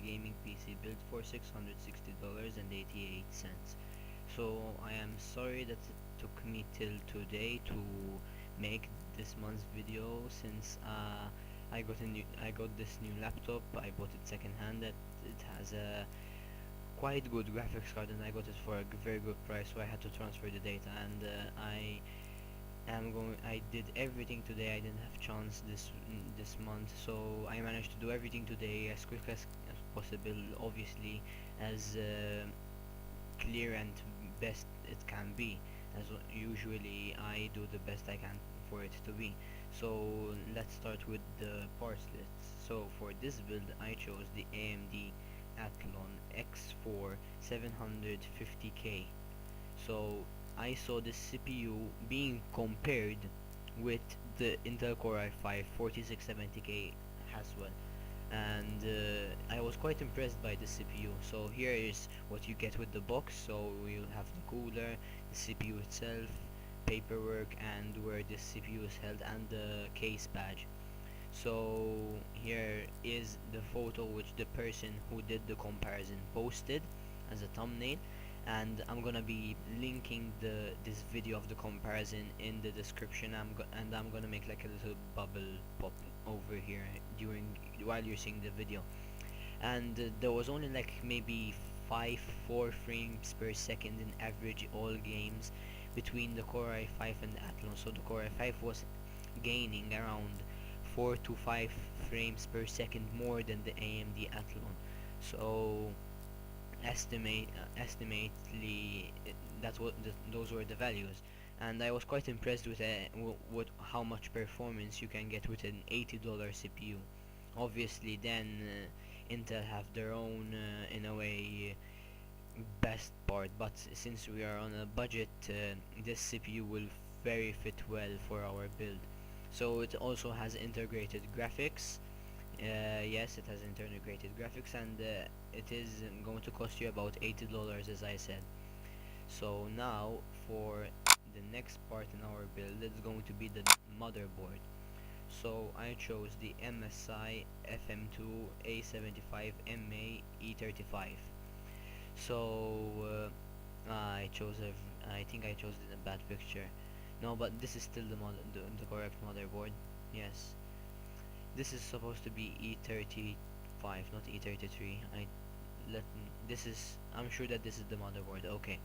gaming PC built for $660.88. So I am sorry that it took me till today to make this month's video, since I got this new laptop. I bought it second hand. That it has a quite good graphics card, and I got it for a very good price, so I had to transfer the data. And I did everything today. I didn't have chance this month, so I managed to do everything today as quick as possible, obviously as clear and best it can be, as usually I do the best I can for it to be. So let's start with the parts list. So for this build I chose the AMD Athlon X4 750K. So I saw the CPU being compared with the Intel Core i5 4670K as well, and I was quite impressed by the CPU. So here is what you get with the box. So you have the cooler, the CPU itself, paperwork, and where the CPU is held, and the case badge. So here is the photo which the person who did the comparison posted as a thumbnail, and I'm gonna be linking this video of the comparison in the description. And I'm gonna make like a little bubble pop over here during while you're seeing the video. And there was only like maybe 4 frames per second in average all games between the Core i5 and the Athlon. So the Core i5 was gaining around 4 to 5 frames per second more than the AMD Athlon. So estimately those were the values, and I was quite impressed with how much performance you can get with an $80 CPU. Obviously then Intel have their own in a way best part, but since we are on a budget, this CPU will very fit well for our build. So it also has integrated graphics. Yes, it has integrated graphics, and it is going to cost you about $80, as I said. So now for the next part in our build, it's going to be the motherboard. So I chose the MSI FM2 A75 MA E35. So I think I chose it in a bad picture. No, but this is still the correct motherboard. Yes, this is supposed to be E35, not E33. I'm sure that this is the motherboard. Okay,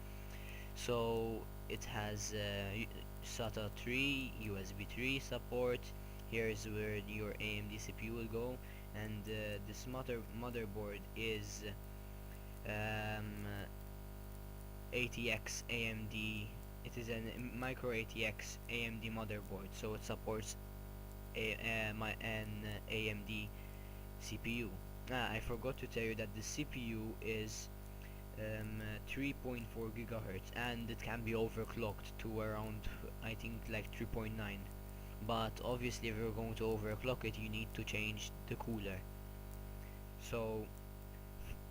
so it has SATA 3, USB 3 support. Here is where your AMD CPU will go, and this motherboard is um, ATX AMD. It is a micro ATX AMD motherboard, so it supports an AMD CPU. I forgot to tell you that the CPU is 3.4 gigahertz, and it can be overclocked to around, I think, like 3.9. But obviously if you're going to overclock it, you need to change the cooler. So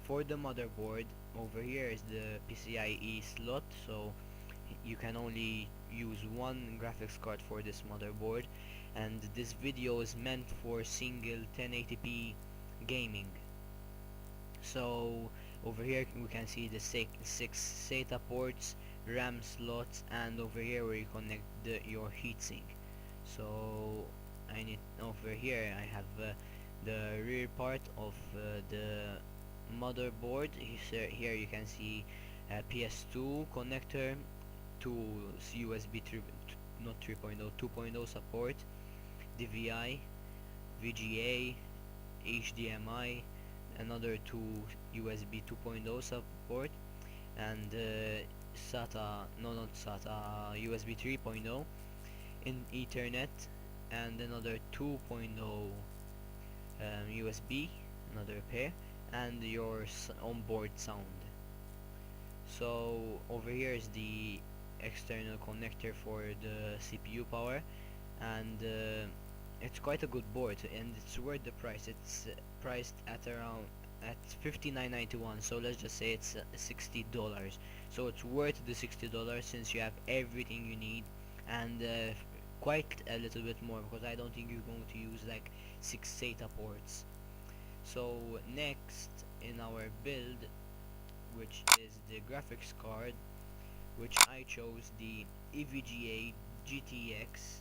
for the motherboard, over here is the PCIe slot, so you can only use one graphics card for this motherboard, and this video is meant for single 1080p gaming. So over here we can see the six SATA ports, RAM slots, and over here where you connect your heatsink. So over here I have the rear part of the motherboard. Here you can see PS2 connector, to USB 3, not 3.0, 2.0 support, DVI, VGA, HDMI, another 2 USB 2.0 support, and SATA, no, not SATA, USB 3.0 in Ethernet, and another 2.0 USB, another pair, and your onboard sound. So over here is the external connector for the CPU power, and it's quite a good board, and it's worth the price. It's priced at around at $59.91, so let's just say it's $60. So it's worth the $60 since you have everything you need, and quite a little bit more, because I don't think you're going to use like 6 SATA ports. So next in our build, which is the graphics card, which I chose the EVGA GTX,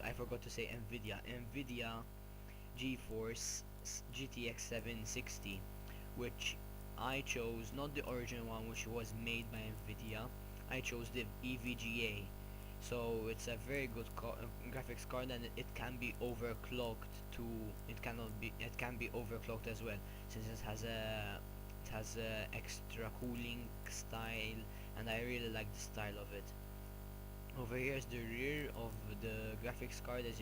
I forgot to say NVIDIA GeForce GTX 760, which I chose not the original one which was made by NVIDIA. I chose the EVGA. So it's a very good graphics card, and it can be overclocked too. It can be overclocked as well, since it has a extra cooling style, and I really like the style of it. Over here is the rear of the graphics card. As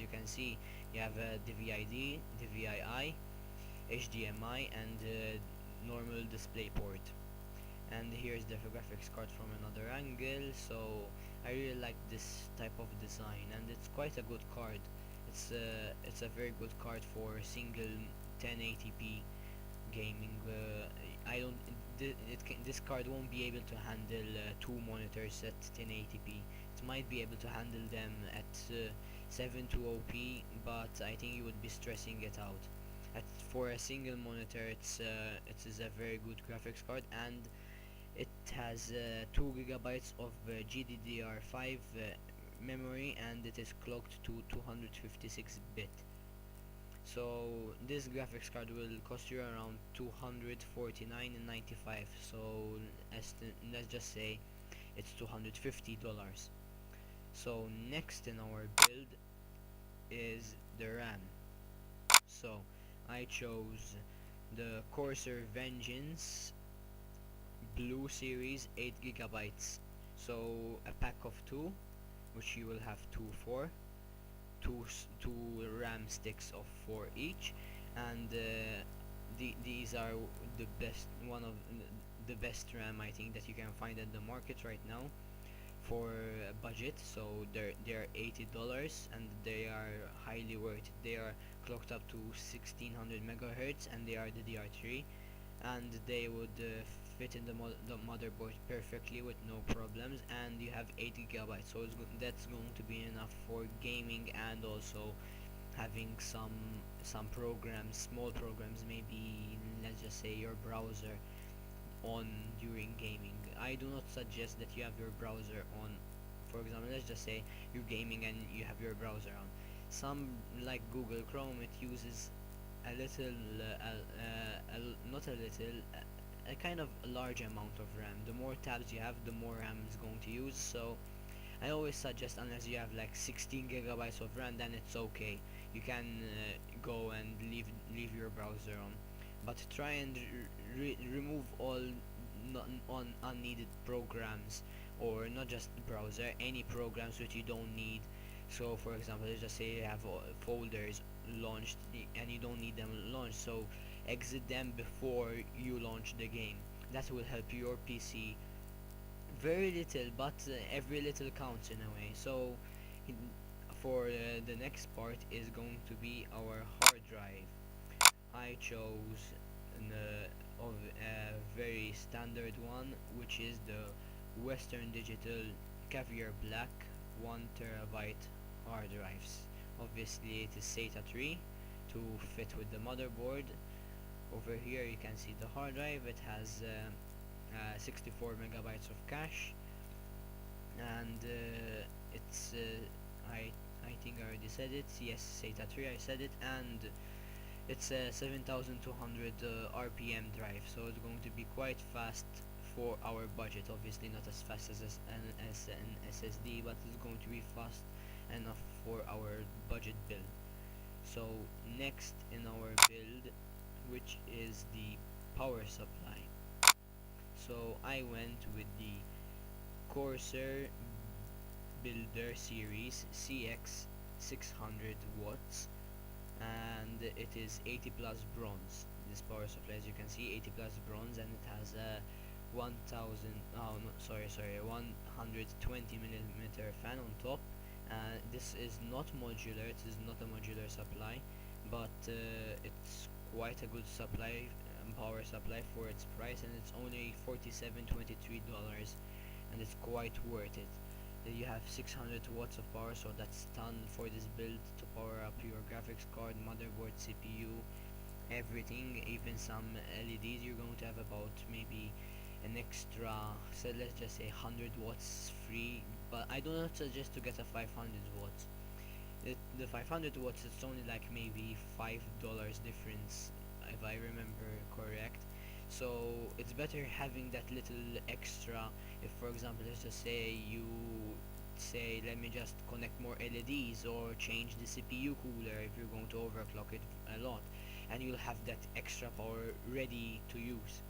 you can see, you have a DVI-D, DVI-I, HDMI, and normal display port. And here's the graphics card from another angle. So I really like this type of design, and it's quite a good card. It's a very good card for single 1080p gaming. I don't this card won't be able to handle two monitors at 1080p. It might be able to handle them at 720p, but I think you would be stressing it out. For a single monitor, it is a very good graphics card, and it has 2 gigabytes of GDDR5 memory, and it is clocked to 256 bit. So this graphics card will cost you around $249.95. So let's just say it's $250. So next in our build is the RAM. So I chose the Corsair Vengeance Blue Series 8 gigabytes. So a pack of 2, which you will have 2 RAM sticks of 4 each, and these are one of the best RAM I think that you can find at the market right now for a budget. So they're $80, and they are highly worth it. They are clocked up to 1600 megahertz, and they are DDR3, and they would fit in the motherboard perfectly with no problems, and you have 8 gigabytes, so that's going to be enough for gaming, and also having some programs, small programs, maybe let's just say your browser on during gaming. I do not suggest that you have your browser on. For example, let's just say you're gaming and you have your browser on. Some, like Google Chrome, it uses a little not a little, a kind of large amount of RAM. The more tabs you have, the more RAM is going to use. So I always suggest, unless you have like 16 gigabytes of RAM, then it's okay. You can go and leave your browser on, but try and remove all unneeded programs, or not just the browser, any programs which you don't need. So for example, let's just say you have folders launched and you don't need them launched, so exit them before you launch the game. That will help your PC very little, but every little counts in a way. So for the next part is going to be our hard drive. I chose of a very standard one, which is the Western Digital Caviar Black 1 terabyte hard drives. Obviously it is SATA 3 to fit with the motherboard. Over here you can see the hard drive. It has 64 megabytes of cache, and it's I think I already said it. Yes, SATA 3, I said it, and it's a 7200 RPM drive, so it's going to be quite fast for our budget. Obviously not as fast as an SSD, but it's going to be fast enough for our budget build. So next in our build, which is the power supply. So I went with the Corsair Builder Series CX 600 watts, and it is 80 plus bronze. This power supply, as you can see, 80 plus bronze, and it has a 120 millimeter fan on top. This is not modular. It is not a modular supply, but it's quite a good supply, power supply for its price, and it's only $47.23, and it's quite worth it. You have 600 watts of power, so that's ton for this build to power up your graphics card, motherboard, CPU, everything, even some LEDs. You're going to have about maybe an extra, so let's just say 100 watts free, but I do not suggest to get a 500 watts. The 500 watts, it's only like maybe $5 difference if I remember correct. So it's better having that little extra. If for example, let's just say you say, let me just connect more LEDs or change the CPU cooler if you're going to overclock it a lot, and you'll have that extra power ready to use.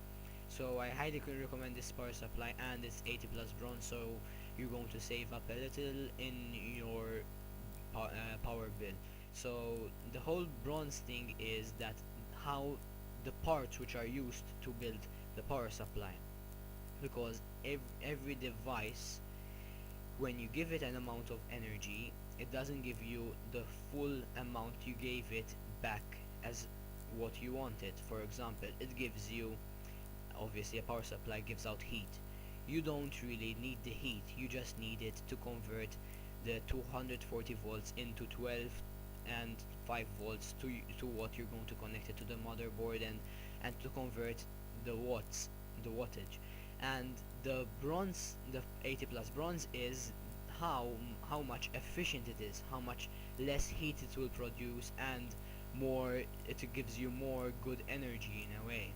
So I highly recommend this power supply, and it's 80 plus bronze, so you're going to save up a little in your power bill. So the whole bronze thing is that how the parts which are used to build the power supply, because every device, when you give it an amount of energy, it doesn't give you the full amount you gave it back as what you wanted. For example, it gives you, obviously a power supply gives out heat. You don't really need the heat, you just need it to convert the 240 volts into 12 and 5 volts to what you're going to connect it to the motherboard, and to convert the wattage. And the bronze, the 80 plus bronze, is how much efficient it is, how much less heat it will produce, and more, it gives you more good energy in a way.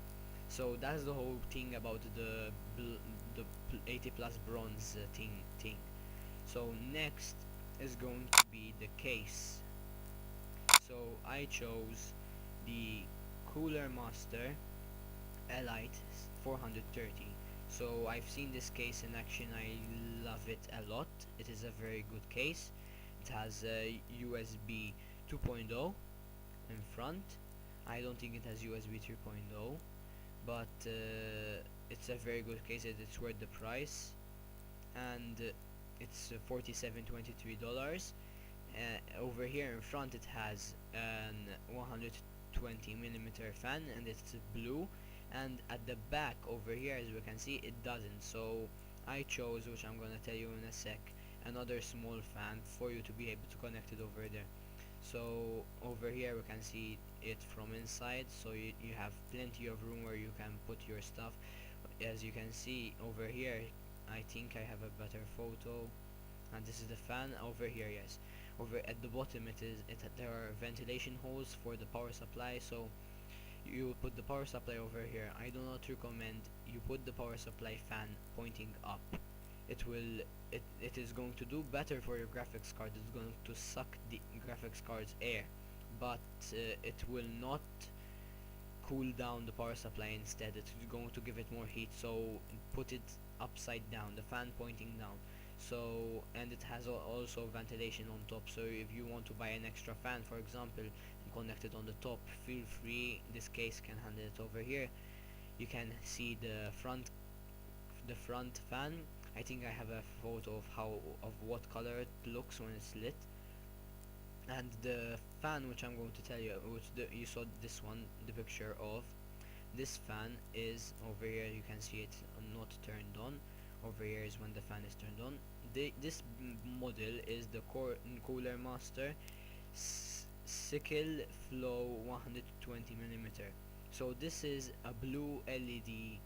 So that's the whole thing about the 80 plus bronze thing. So next is going to be the case. So I chose the Cooler Master Elite 430. So I've seen this case in action, I love it a lot. It is a very good case. It has a USB 2.0 in front. I don't think it has USB 3.0, but it's a very good case. It's worth the price, and it's $47.23. Over here in front it has an 120 millimeter fan, and it's blue, and at the back over here, as we can see, it doesn't. So I chose, which I'm gonna tell you in a sec, another small fan for you to be able to connect it over there. So over here we can see it from inside, so you have plenty of room where you can put your stuff. As you can see over here, I think I have a better photo, and this is the fan over here. Yes, over at the bottom there are ventilation holes for the power supply, so you put the power supply over here. I do not recommend you put the power supply fan pointing up. It is going to do better for your graphics card. It's going to suck the graphics card's air, but it will not cool down the power supply. Instead, it's going to give it more heat. So put it upside down, the fan pointing down. So, and it has also ventilation on top, so if you want to buy an extra fan, for example, and connect it on the top, feel free. This case can handle it. Over here you can see the front fan. I think I have a photo of what color it looks when it's lit. And the fan, which I'm going to tell you, you saw this one, the picture of this fan, is over here. You can see it not turned on. Over here is when the fan is turned on. This model is the Cooler Master Sickle Flow 120 millimeter. So this is a blue LED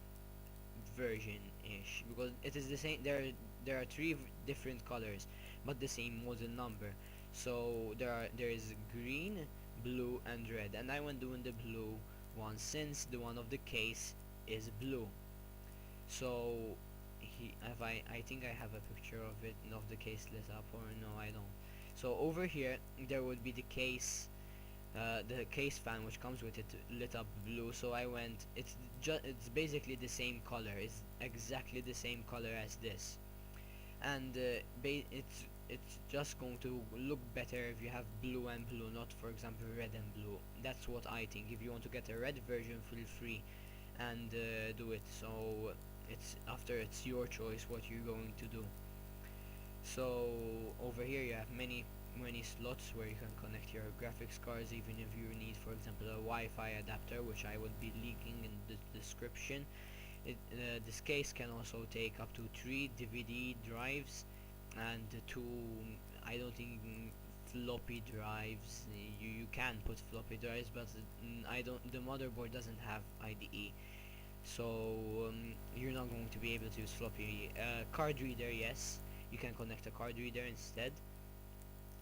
version ish, because it is the same. There are three different colors but the same model number. So there is green, blue and red, and I went doing the blue one since the one of the case is blue. So I think I have a picture of it, of the case lit up, or no, I don't. So over here there would be the case fan which comes with it lit up blue. So I went, it's basically the same color, it's exactly the same color as this, and it's just going to look better if you have blue and blue, not for example red and blue. That's what I think. If you want to get a red version, feel free and do it. So it's your choice what you're going to do. So over here you have many slots where you can connect your graphics cards, even if you need, for example, a Wi-Fi adapter, which I would be linking in the description. This case can also take up to 3 DVD drives and 2, I don't think floppy drives. You can put floppy drives, but I don't. The motherboard doesn't have IDE, so you're not going to be able to use floppy. Card reader, yes, you can connect a card reader instead.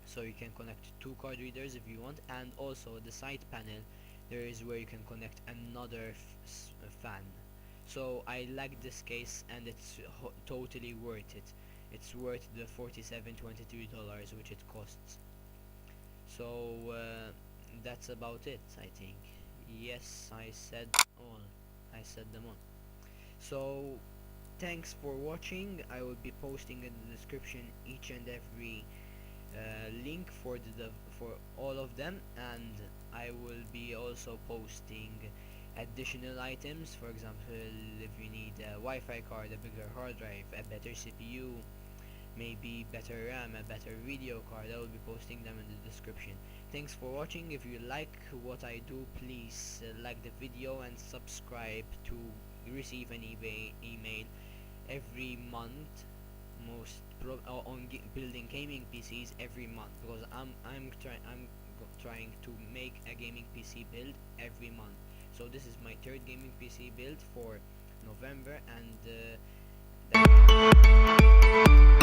So you can connect two card readers if you want, and also the side panel there is where you can connect another fan. So I like this case, and it's totally worth it. It's worth the $47.23 which it costs. So that's about it, I think. Yes, I said all. I said them all. So thanks for watching. I will be posting in the description each and every link for for all of them, and I will be also posting additional items. For example, if you need a Wi-Fi card, a bigger hard drive, a better CPU, maybe better RAM, a better video card, I will be posting them in the description. Thanks for watching. If you like what I do, please like the video and subscribe to receive an email every month, on building gaming PCs every month, because I'm trying to make a gaming PC build every month. So this is my third gaming PC build for November, and